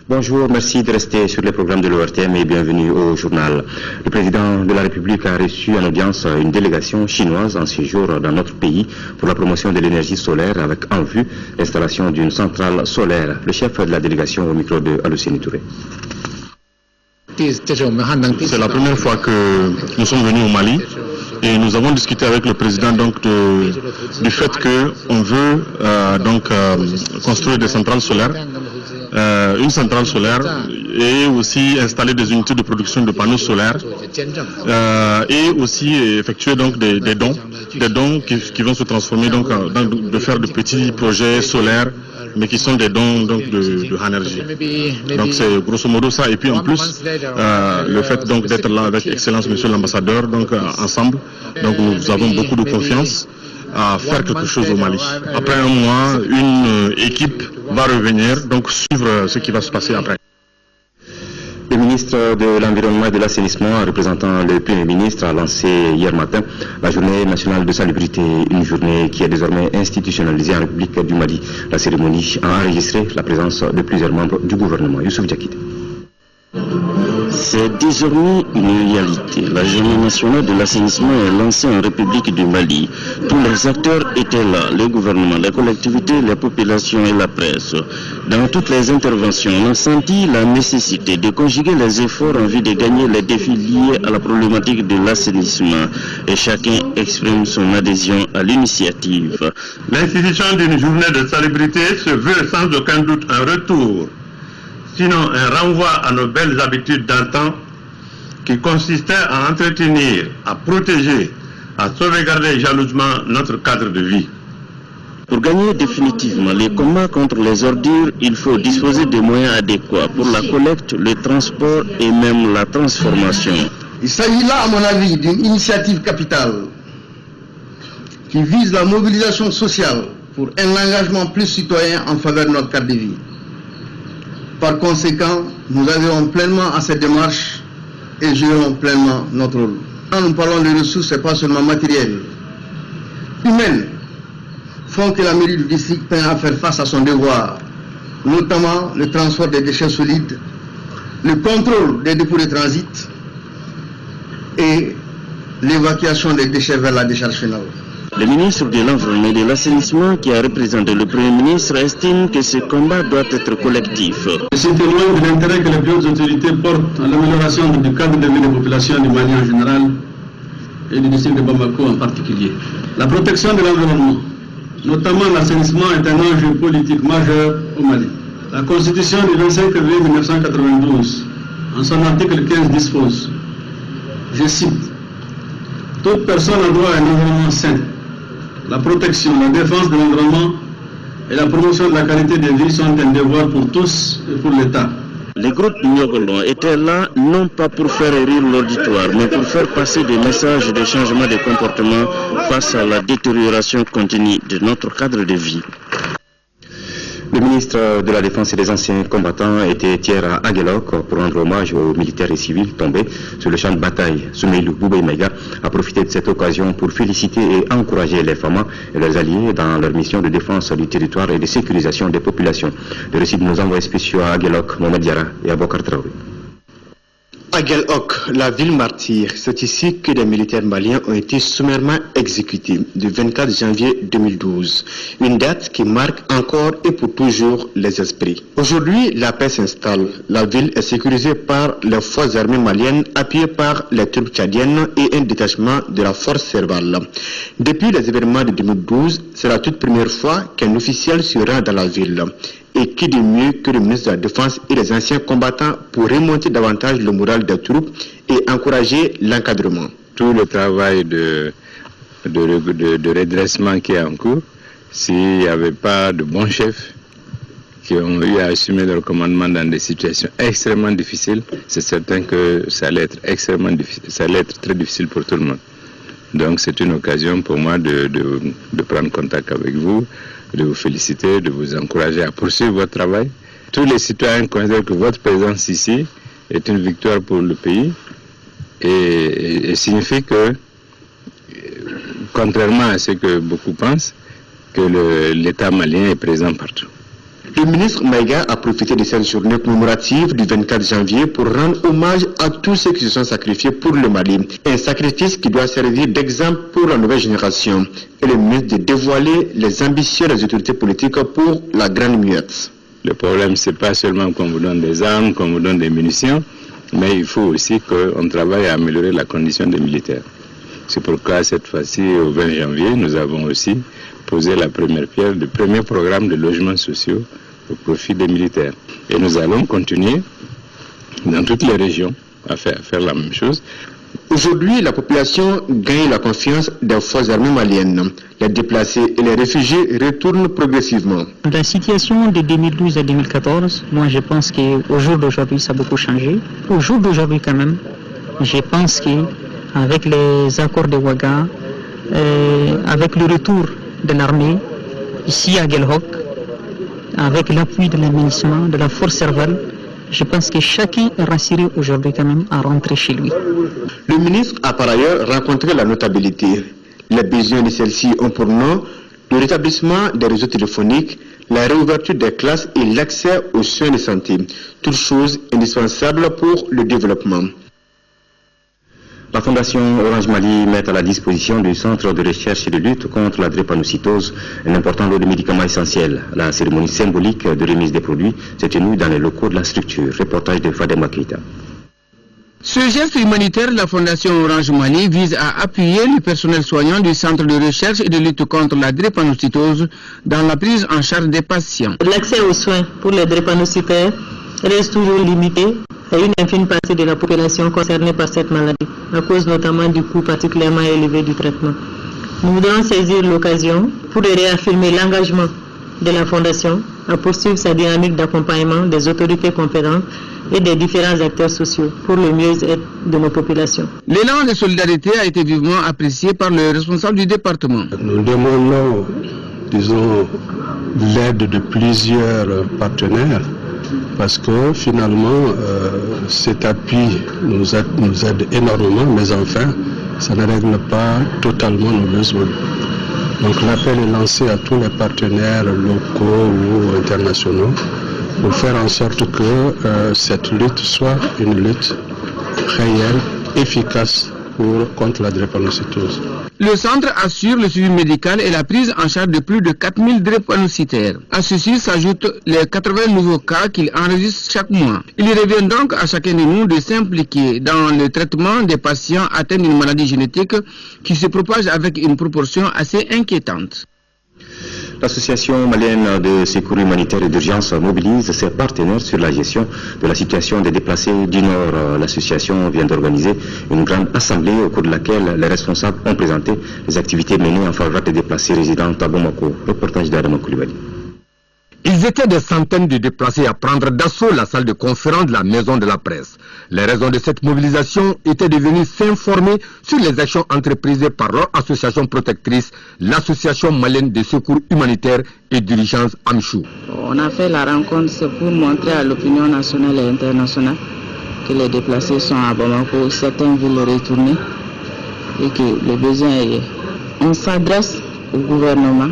Bonjour, merci de rester sur les programmes de l'ORTM et bienvenue au journal. Le président de la République a reçu en audience une délégation chinoise en séjour dans notre pays pour la promotion de l'énergie solaire avec en vue l'installation d'une centrale solaire. Le chef de la délégation au micro de Alucine Touré. C'est la première fois que nous sommes venus au Mali et nous avons discuté avec le président du fait qu'on veut construire des centrales solaires, une centrale solaire et aussi installer des unités de production de panneaux solaires et aussi effectuer donc des dons qui vont se transformer de faire de petits projets solaires, mais qui sont des dons de Hanergy. Donc c'est grosso modo ça. Et puis en plus, le fait donc d'être là avec Excellence Monsieur l'ambassadeur, ensemble, nous avons beaucoup de confiance à faire quelque chose au Mali. Après un mois, une équipe va revenir, suivre ce qui va se passer après. Le ministre de l'Environnement et de l'Assainissement, représentant le Premier ministre, a lancé hier matin la journée nationale de salubrité, une journée qui est désormais institutionnalisée en République du Mali. La cérémonie a enregistré la présence de plusieurs membres du gouvernement. Youssouf Diakité. C'est désormais une réalité. La journée nationale de l'assainissement est lancée en République du Mali. Tous les acteurs étaient là, le gouvernement, les collectivités, les populations et la presse. Dans toutes les interventions, on a senti la nécessité de conjuguer les efforts en vue de gagner les défis liés à la problématique de l'assainissement. Et chacun exprime son adhésion à l'initiative. L'institution d'une journée de salubrité se veut sans aucun doute un retour, sinon un renvoi à nos belles habitudes d'antan qui consistait à entretenir, à protéger, à sauvegarder jalousement notre cadre de vie. Pour gagner définitivement les combats contre les ordures, il faut disposer des moyens adéquats pour la collecte, le transport et même la transformation. Il s'agit là, à mon avis, d'une initiative capitale qui vise la mobilisation sociale pour un engagement plus citoyen en faveur de notre cadre de vie. Par conséquent, nous adhérons pleinement à cette démarche et jouerons pleinement notre rôle. Quand nous parlons de ressources, ce n'est pas seulement matériel. Humaines font que la mairie du district peine à faire face à son devoir, notamment le transport des déchets solides, le contrôle des dépôts de transit et l'évacuation des déchets vers la décharge finale. Le ministre de l'Environnement et de l'Assainissement, qui a représenté le Premier ministre, estime que ce combat doit être collectif. C'est témoin de l'intérêt que les plus hautes autorités portent à l'amélioration du cadre de vie des populations du Mali en général et du district de Bamako en particulier. La protection de l'environnement, notamment l'assainissement, est un enjeu politique majeur au Mali. La Constitution du 25 février 1992, en son article 15, dispose, je cite, « Toute personne a droit à un environnement sain. La protection, la défense de l'environnement et la promotion de la qualité de vie sont un devoir pour tous et pour l'État. » Les groupes Nyogolon étaient là non pas pour faire rire l'auditoire, mais pour faire passer des messages de changement de comportement face à la détérioration continue de notre cadre de vie. Le ministre de la Défense et des anciens combattants était hier à Aguelok pour rendre hommage aux militaires et civils tombés sur le champ de bataille. Soumeilou Boubé-Maïga a profité de cette occasion pour féliciter et encourager les FAMA et leurs alliés dans leur mission de défense du territoire et de sécurisation des populations. Le récit de nos envoyés spéciaux à Aguelok, Mohamed Diarra et Abokar Traoré. Aguelok, la ville martyre, c'est ici que des militaires maliens ont été sommairement exécutés le 24 janvier 2012. Une date qui marque encore et pour toujours les esprits. Aujourd'hui, la paix s'installe. La ville est sécurisée par les forces armées maliennes appuyées par les troupes tchadiennes et un détachement de la force Serval. Depuis les événements de 2012, c'est la toute première fois qu'un officiel se rend dans la ville. Et qui de mieux que le ministre de la Défense et les anciens combattants pour remonter davantage le moral des troupes et encourager l'encadrement. Tout le travail de redressement qui est en cours, s'il n'y avait pas de bons chefs qui ont eu à assumer leur commandement dans des situations extrêmement difficiles, c'est certain que ça allait être extrêmement difficile, ça allait être très difficile pour tout le monde. Donc c'est une occasion pour moi de prendre contact avec vous, de vous féliciter, de vous encourager à poursuivre votre travail. Tous les citoyens considèrent que votre présence ici est une victoire pour le pays et signifie que, contrairement à ce que beaucoup pensent, que l'État malien est présent partout. Le ministre Maïga a profité de cette journée commémorative du 24 janvier pour rendre hommage à tous ceux qui se sont sacrifiés pour le Mali. Un sacrifice qui doit servir d'exemple pour la nouvelle génération. Et le ministre de dévoiler les ambitions des autorités politiques pour la Grande Muette. Le problème, c'est pas seulement qu'on vous donne des armes, qu'on vous donne des munitions, mais il faut aussi qu'on travaille à améliorer la condition des militaires. C'est pourquoi cette fois-ci, au 20 janvier, nous avons aussi posé la première pierre du premier programme de logements sociaux au profit des militaires. Et nous allons continuer dans toutes les régions à faire la même chose. Aujourd'hui, la population gagne la confiance des forces armées maliennes. Les déplacés et les réfugiés retournent progressivement. La situation de 2012 à 2014, moi je pense qu'au jour d'aujourd'hui, ça a beaucoup changé. Au jour d'aujourd'hui quand même, je pense qu'avec les accords de Ouaga, avec le retour de l'armée ici à Guelhok, avec l'appui de l'aménagement, de la force Serval, je pense que chacun est rassuré aujourd'hui quand même à rentrer chez lui. Le ministre a par ailleurs rencontré la notabilité. Les besoins de celle-ci ont pour nom le rétablissement des réseaux téléphoniques, la réouverture des classes et l'accès aux soins de santé, toutes choses indispensables pour le développement. La Fondation Orange Mali met à la disposition du Centre de recherche et de lutte contre la drépanocytose un important lot de médicaments essentiels. La cérémonie symbolique de remise des produits s'est tenue dans les locaux de la structure. Reportage de Fadema Keita. Ce geste humanitaire de la Fondation Orange Mali vise à appuyer le personnel soignant du Centre de recherche et de lutte contre la drépanocytose dans la prise en charge des patients. L'accès aux soins pour les drépanocytaires reste toujours limité à une infime partie de la population concernée par cette maladie, à cause notamment du coût particulièrement élevé du traitement. Nous voudrons saisir l'occasion pour réaffirmer l'engagement de la Fondation à poursuivre sa dynamique d'accompagnement des autorités compétentes et des différents acteurs sociaux pour le mieux-être de nos populations. L'élan de solidarité a été vivement apprécié par le responsable du département. Nous demandons, disons, l'aide de plusieurs partenaires parce que finalement cet appui nous aide énormément, mais enfin ça ne règle pas totalement nos besoins. Donc l'appel est lancé à tous les partenaires locaux ou internationaux pour faire en sorte que cette lutte soit une lutte réelle, efficace contre la drépanocytose. Le centre assure le suivi médical et la prise en charge de plus de 4000 drépanocytaires. À ceci s'ajoutent les 80 nouveaux cas qu'il enregistre chaque mois. Il revient donc à chacun de nous de s'impliquer dans le traitement des patients atteints d'une maladie génétique qui se propage avec une proportion assez inquiétante. L'Association malienne de secours humanitaire et d'urgence mobilise ses partenaires sur la gestion de la situation des déplacés du Nord. L'association vient d'organiser une grande assemblée au cours de laquelle les responsables ont présenté les activités menées en faveur des déplacés résidents à Bamako. Reportage d'Adama Koulibaly. Ils étaient des centaines de déplacés à prendre d'assaut la salle de conférence de la Maison de la Presse. Les raisons de cette mobilisation étaient de venir s'informer sur les actions entreprises par leur association protectrice, l'Association malienne de secours humanitaire et d'urgence AMCHU. On a fait la rencontre, c'est pour montrer à l'opinion nationale et internationale que les déplacés sont à Bamako, certains veulent retourner et que le besoin est. On s'adresse au gouvernement,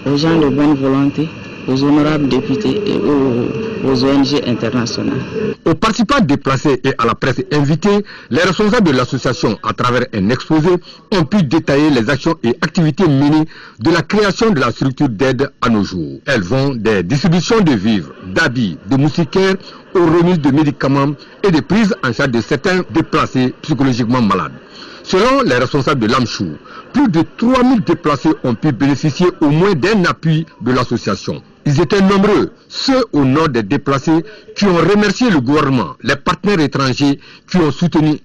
aux gens de bonne volonté, aux honorables députés et aux ONG internationales. Aux participants déplacés et à la presse invitée, les responsables de l'association, à travers un exposé, ont pu détailler les actions et activités menées de la création de la structure d'aide à nos jours. Elles vont des distributions de vivres, d'habits, de moustiquaires, aux remises de médicaments et des prises en charge de certains déplacés psychologiquement malades. Selon les responsables de l'AMCHU, plus de 3000 déplacés ont pu bénéficier au moins d'un appui de l'association. Ils étaient nombreux, ceux au nord des déplacés qui ont remercié le gouvernement, les partenaires étrangers qui ont soutenu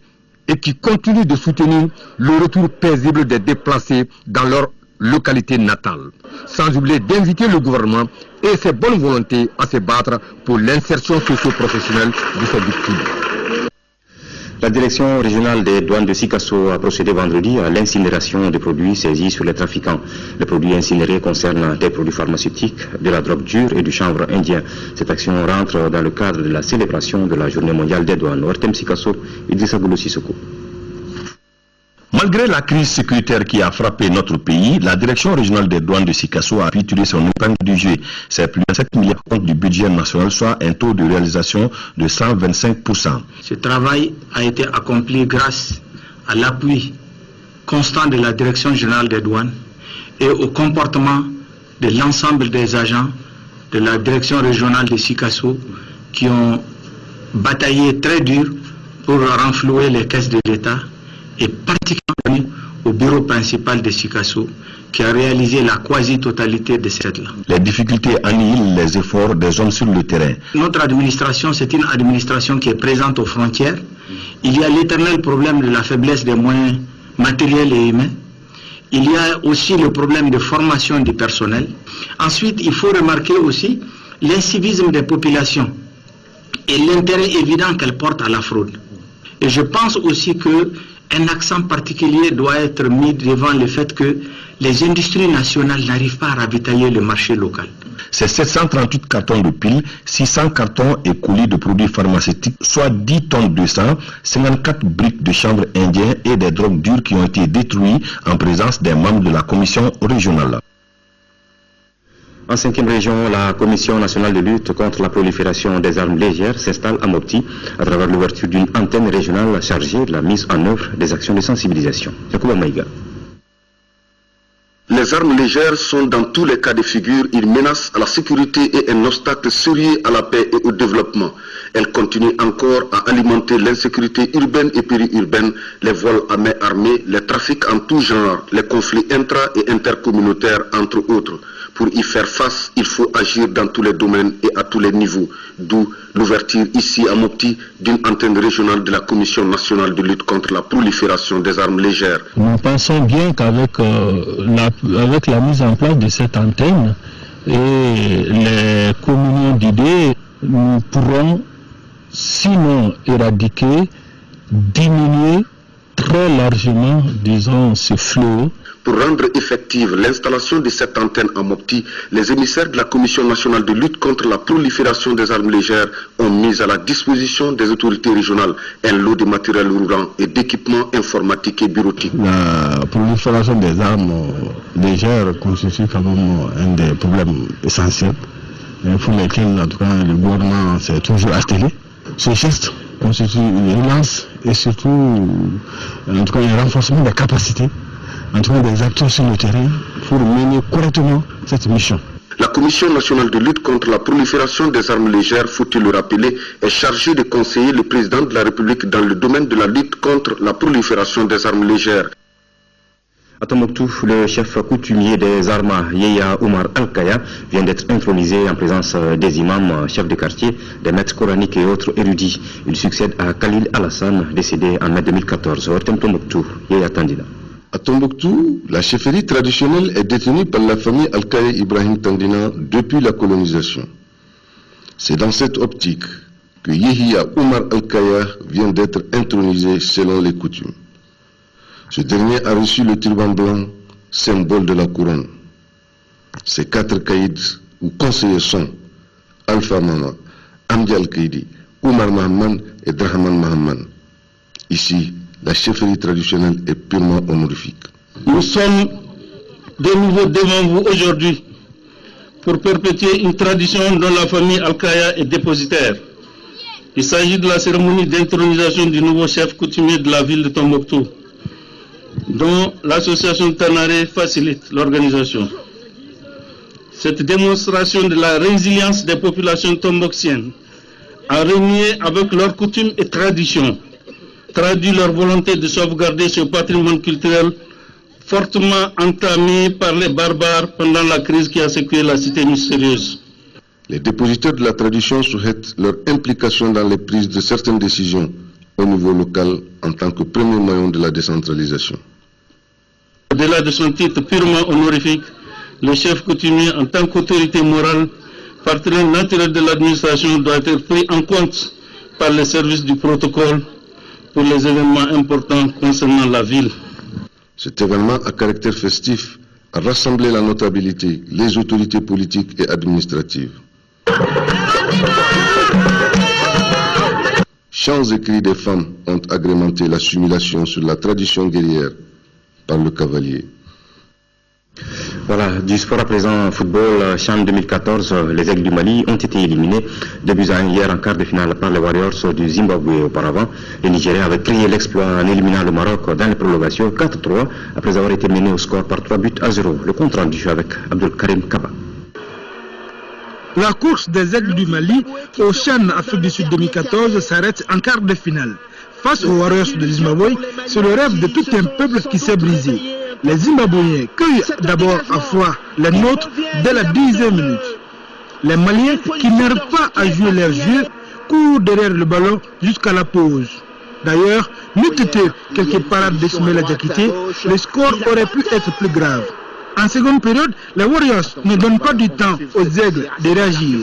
et qui continuent de soutenir le retour paisible des déplacés dans leur localité natale. Sans oublier d'inviter le gouvernement et ses bonnes volontés à se battre pour l'insertion socio-professionnelle de ces victimes. La direction régionale des douanes de Sikasso a procédé vendredi à l'incinération des produits saisis sur les trafiquants. Les produits incinérés concernent des produits pharmaceutiques, de la drogue dure et du chanvre indien. Cette action rentre dans le cadre de la célébration de la Journée mondiale des douanes. Ortem Sikasso et Idrissa Goulou Sissoko. Malgré la crise sécuritaire qui a frappé notre pays, la direction régionale des douanes de Sikasso a pu tirer son épingle du jeu. C'est plus de 7 milliards du budget national, soit un taux de réalisation de 125%. Ce travail a été accompli grâce à l'appui constant de la direction générale des douanes et au comportement de l'ensemble des agents de la direction régionale de Sikasso qui ont bataillé très dur pour renflouer les caisses de l'État et particulièrement au bureau principal de Sikasso qui a réalisé la quasi-totalité de cette là. Les difficultés annihilent les efforts des hommes sur le terrain. Notre administration, c'est une administration qui est présente aux frontières. Il y a l'éternel problème de la faiblesse des moyens matériels et humains. Il y a aussi le problème de formation du personnel. Ensuite, il faut remarquer aussi l'incivisme des populations et l'intérêt évident qu'elles portent à la fraude. Et je pense aussi qu'un accent particulier doit être mis devant le fait que les industries nationales n'arrivent pas à ravitailler le marché local. C'est 738 cartons de piles, 600 cartons et colis de produits pharmaceutiques, soit 10 tonnes de sang, 54 briques de chanvre indien et des drogues dures qui ont été détruits en présence des membres de la commission régionale. En 5e région, la Commission nationale de lutte contre la prolifération des armes légères s'installe à Mopti à travers l'ouverture d'une antenne régionale chargée de la mise en œuvre des actions de sensibilisation. Yacouba Maïga. Les armes légères sont dans tous les cas de figure une menace à la sécurité et un obstacle sérieux à la paix et au développement. Elles continuent encore à alimenter l'insécurité urbaine et périurbaine, les vols à main armée, les trafics en tout genre, les conflits intra- et intercommunautaires entre autres. Pour y faire face, il faut agir dans tous les domaines et à tous les niveaux, d'où l'ouverture ici à Mopti d'une antenne régionale de la Commission nationale de lutte contre la prolifération des armes légères. Nous pensons bien qu'avec avec la mise en place de cette antenne et les communions d'idées, nous pourrons sinon éradiquer, diminuer très largement, disons, ce fléau. Pour rendre effective l'installation de cette antenne à Mopti, les émissaires de la Commission nationale de lutte contre la prolifération des armes légères ont mis à la disposition des autorités régionales un lot de matériel roulant et d'équipements informatiques et bureautiques. La prolifération des armes légères constitue quand même un des problèmes essentiels pour lesquels, en tout cas, le gouvernement s'est toujours attelé. Ce geste constitue une relance et surtout, en tout cas, un renforcement des capacités entre des acteurs sur le terrain pour mener correctement cette mission. La Commission nationale de lutte contre la prolifération des armes légères, faut-il le rappeler, est chargée de conseiller le président de la République dans le domaine de la lutte contre la prolifération des armes légères. À Tombouctou, le chef coutumier des Armas, Yeya Oumar Al-Kaya, vient d'être intronisé en présence des imams, chefs de quartier, des maîtres coraniques et autres érudits. Il succède à Khalil Alassane, décédé en mai 2014. Tombouctou, Yeya Tandina. À Tombouctou, la chefferie traditionnelle est détenue par la famille Al-Kaya Ibrahim Tandina depuis la colonisation. C'est dans cette optique que Yehiya Oumar Al-Kaya vient d'être intronisé selon les coutumes. Ce dernier a reçu le turban blanc, symbole de la couronne. Ces 4 caïds ou conseillers sont Alpha Mama, Amdi Al-Kaidi, Oumar Mahaman et Drahman Mahaman. Ici, la chefferie traditionnelle est purement honorifique. Nous sommes de nouveau devant vous aujourd'hui pour perpétuer une tradition dont la famille Al-Kaya est dépositaire. Il s'agit de la cérémonie d'intronisation du nouveau chef coutumier de la ville de Tombouctou, dont l'association Tanaré facilite l'organisation. Cette démonstration de la résilience des populations tombouctiennes a renié avec leurs coutumes et traditions, traduit leur volonté de sauvegarder ce patrimoine culturel fortement entamé par les barbares pendant la crise qui a secoué la cité mystérieuse. Les dépositaires de la tradition souhaitent leur implication dans les prises de certaines décisions au niveau local en tant que premier maillon de la décentralisation. Au-delà de son titre purement honorifique, le chef coutumier en tant qu'autorité morale, partenaire naturel de l'administration, doit être pris en compte par les services du protocole pour les événements importants concernant la ville. Cet événement à caractère festif a rassemblé la notabilité, les autorités politiques et administratives. Chants et cris des femmes ont agrémenté la simulation sur la tradition guerrière par le cavalier. Voilà, du sport à présent, football, CHAN 2014, les Aigles du Mali ont été éliminés de buts à 1 hier en quart de finale par les Warriors du Zimbabwe. Auparavant, les Nigériens avaient crié l'exploit en éliminant le Maroc dans les prolongations 4-3 après avoir été menés au score par 3 buts à 0. Le compte rendu avec Abdul Karim Kaba. La course des Aigles du Mali au CHAN Afrique du Sud 2014 s'arrête en quart de finale. Face aux Warriors de Zimbabwe, c'est le rêve de tout un peuple qui s'est brisé. Les Zimbabwéens cueillent d'abord à froid les nôtres dès la 10e minute. Les Maliens, qui n'arrivent pas à jouer leurs jeux, courent derrière le ballon jusqu'à la pause. D'ailleurs, n'eût été quelques parades d'Ismaïla Diakité, le score aurait pu être plus grave. En seconde période, les Warriors ne donnent pas du temps aux Aigles de réagir.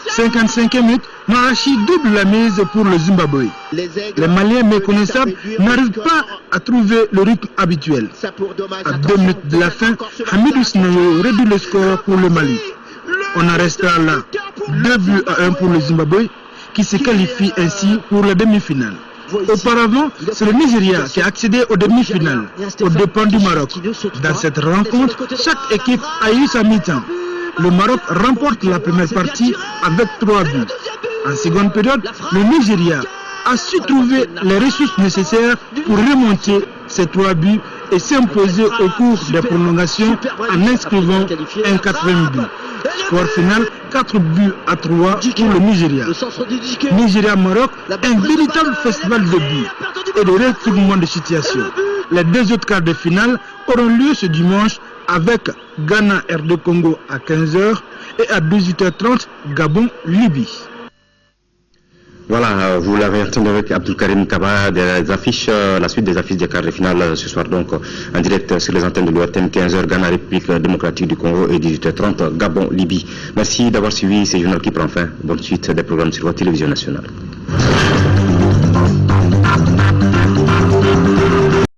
55e minute, Marachi double la mise pour le Zimbabwe. Les Maliens méconnaissables n'arrivent pas à trouver le rythme habituel. À 2 minutes de la fin, Hamidou Sinayo réduit le score pour le Mali. On en restera là, 2 buts à 1 pour le Zimbabwe, qui se qualifie ainsi pour la demi-finale. Auparavant, c'est le Nigeria qui a accédé aux demi-finales, aux dépens du Maroc. Dans cette rencontre, chaque équipe a eu sa mi-temps. Le Maroc remporte la première partie avec 3 buts. En seconde période, le Nigeria a su trouver les ressources nécessaires pour remonter ces 3 buts et s'imposer au cours des prolongations en inscrivant un 4e but. Score final 4 buts à 3 pour le Nigeria. Nigeria-Maroc, un véritable festival de buts et de retournement de situation. Les 2 autres quarts de finale auront lieu ce dimanche avec Ghana-RD Congo à 15h et à 18h30 Gabon-Libye. Voilà, vous l'avez entendu avec Abdul Karim Kaba, des affiches, la suite des affiches des quarts de finale ce soir donc en direct sur les antennes de l'ORTM, 15h Ghana République démocratique du Congo et 18h30 Gabon Libye. Merci d'avoir suivi ces journaux qui prend fin. Bonne suite des programmes sur votre télévision nationale.